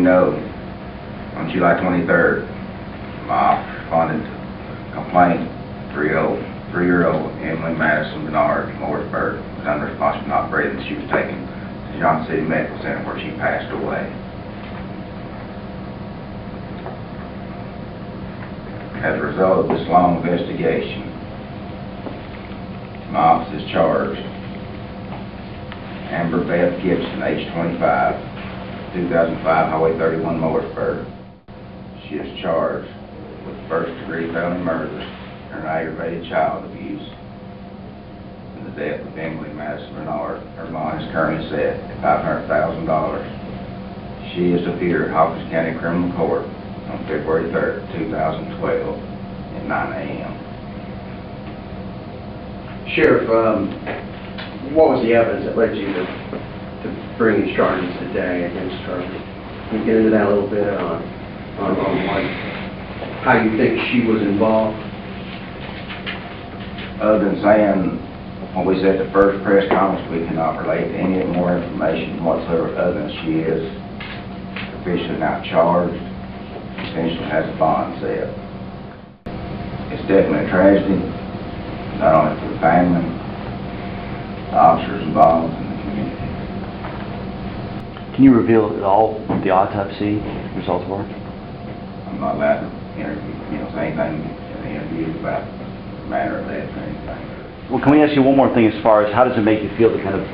know, on July 23rd, my office responded to a complaint. 3-year-old Emily Madison Bernard, Morrisburg, was unresponsive, not breathing. She was taken to Johnson City Medical Center where she passed away. As a result of this long investigation, my office is charged Amber Beth Gibson, age 25, 2005 Highway 31, Morrisburg. She is charged with first-degree felony murder and aggravated child abuse and the death of Emily Madison Bernard. Her bond is currently set at $500,000. She is to appear at Hawkins County Criminal Court on February 3rd, 2012 at 9 a.m. Sheriff, what was the evidence that led you to bring these charges today against her? Can you get into that a little bit on how you think she was involved? Other than saying, when we said the first press conference, we cannot relate to any more information whatsoever other than she is officially not charged, essentially has a bond set. It's definitely a tragedy, not only for the family, the officers involved, and the community. Can you reveal at all what the autopsy results were? I'm not allowed to say anything in the interview about the matter of death or anything. Well, can we ask you one more thing as far as how does it make you feel to kind of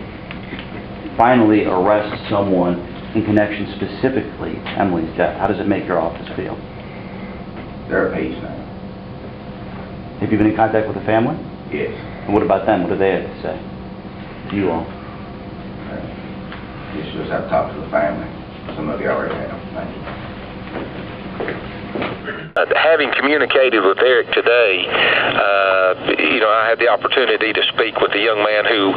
finally arrest someone in connection specifically to Emily's death? How does it make your office feel? They're at peace now. Have you been in contact with the family? Yes. And what about them? What do they have to say to you all? You should just have to talk to the family. Some of you already have. Thank you. Having communicated with Eric today, I had the opportunity to speak with a young man who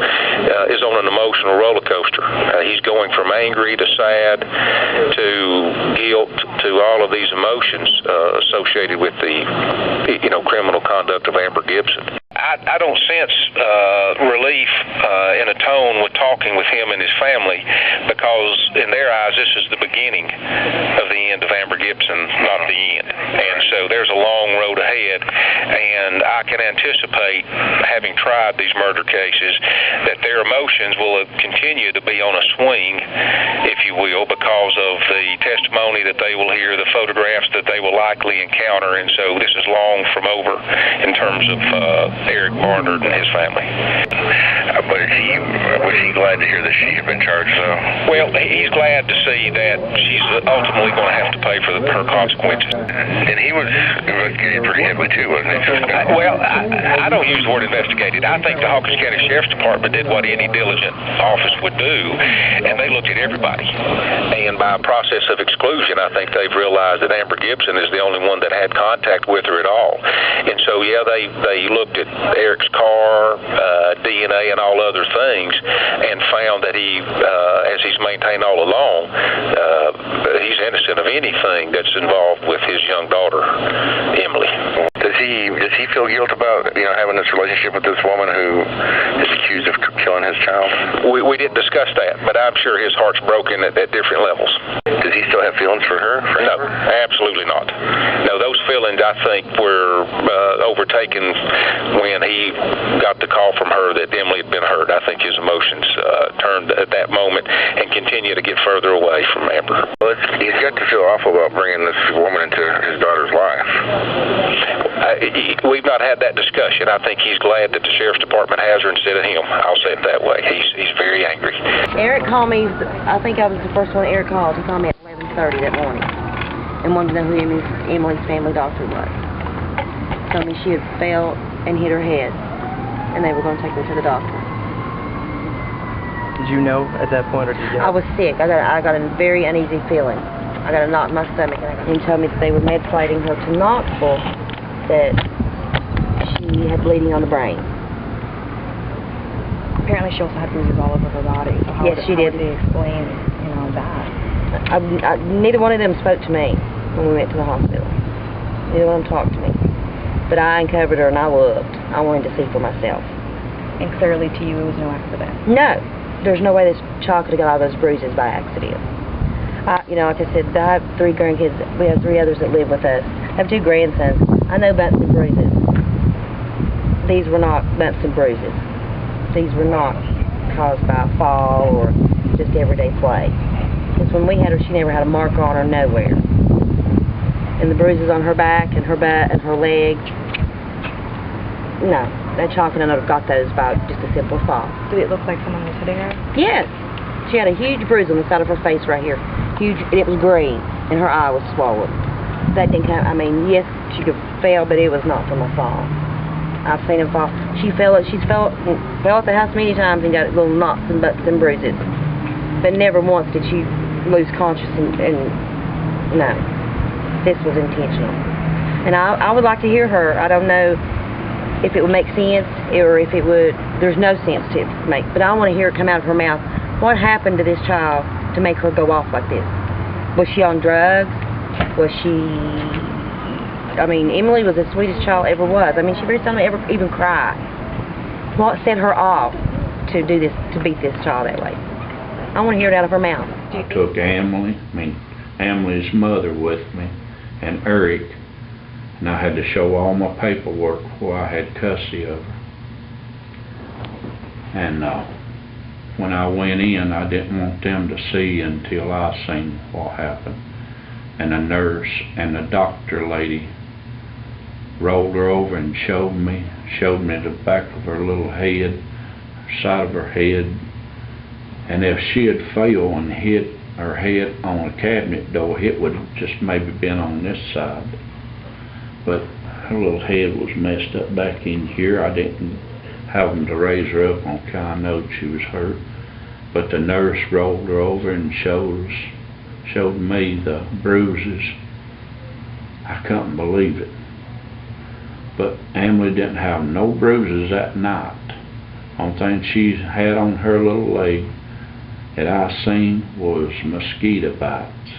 is on an emotional roller coaster. He's going from angry to sad to guilt to all of these emotions associated with the criminal conduct of Amber Gibson. I don't sense relief in a tone with talking with him and his family, because in their eyes this is the beginning of the end of Amber Gibson, not the end. And so there's a long road ahead, and I can anticipate, having tried these murder cases, that their emotions will continue to be on a swing, if you will, because of the testimony that they will hear, the photographs that they will likely encounter, and so this is long from over in terms of Eric Barnard and his family. But was he glad to hear that she had been charged, though? Well, he's glad to see that she's ultimately going to have to pay for her consequences. And he was investigated pretty heavily, too, wasn't he? Well, I don't use the word investigated. I think the Hawkins County Sheriff's Department did what any diligent office would do, and they looked at everybody. And by a process of exclusion, I think they've realized that Amber Gibson is the only one that had contact with her at all. And so, yeah, they looked at Eric's car, DNA, and all other things, and found that he, as he's maintained all along, he's innocent of anything that's involved with his young daughter, Emily. Does he feel guilt about having this relationship with this woman who is accused of killing his child? We didn't discuss that, but I'm sure his heart's broken at different levels. Does he still have feelings for her? No, absolutely not. No, those feelings, I think, were overtaken when he got the call from her that Emily had been hurt. I think his emotions turned at that moment and continue to get further away from Amber. Well, he's got to feel awful about bringing this woman into his daughter's life. We've not had that discussion. I think he's glad that the Sheriff's Department has her instead of him. I'll say it that way. He's very angry. Eric called me, I think I was the first one Eric called. He called me at 11:30 that morning and wanted to know who Emily's family doctor was. Told me she had fell and hit her head, and they were going to take me to the doctor. Did you know at that point, or did you? I was sick. I got a very uneasy feeling. I got a knot in my stomach, and he told me that they were med-plating her to Knoxville, that she had bleeding on the brain. Apparently she also had bruises all over her body. So how yes, she did. How did he explain, that? Neither one of them spoke to me when we went to the hospital. Neither one of them talked to me. But I uncovered her and I looked. I wanted to see for myself. And clearly to you it was no accident? No. There's no way this child could have got all those bruises by accident. You know, like I said, I have 3 grandkids. We have 3 others that live with us. I have 2 grandsons. I know bumps and bruises. These were not bumps and bruises. These were not caused by a fall or just everyday play. Because when we had her, she never had a mark on her nowhere. And the bruises on her back and her butt and her leg, no. That child could not have got those by just a simple fall. Did it look like someone was hitting her? Yes. She had a huge bruise on the side of her face right here. Huge, and it was green, and her eye was swollen. That didn't come, I mean, yes, she could fell, but it was not from a fall. I've seen her fall. She's fell at the house many times and got little knots and bumps and bruises. But never once did she lose consciousness and no. This was intentional. And I would like to hear her. I don't know if it would make sense or if it would, there's no sense to it make, but I want to hear it come out of her mouth. What happened to this child to make her go off like this? Was she on drugs? Was she, I mean, Emily was the sweetest child ever was. I mean, she very seldom ever even cried. What set her off to do this, to beat this child that way? I want to hear it out of her mouth. I took Emily's mother with me, and Eric, and I had to show all my paperwork before I had custody of her. And when I went in, I didn't want them to see until I seen what happened. And the nurse and the doctor lady rolled her over and showed me the back of her little head, side of her head. And if she had fell and hit her head on a cabinet door, it would have just maybe been on this side. But her little head was messed up back in here. I didn't have them to raise her up on account I knowed she was hurt. But the nurse rolled her over and showed me the bruises. I couldn't believe it. But Emily didn't have no bruises that night. Only thing she had on her little leg that I seen was mosquito bites.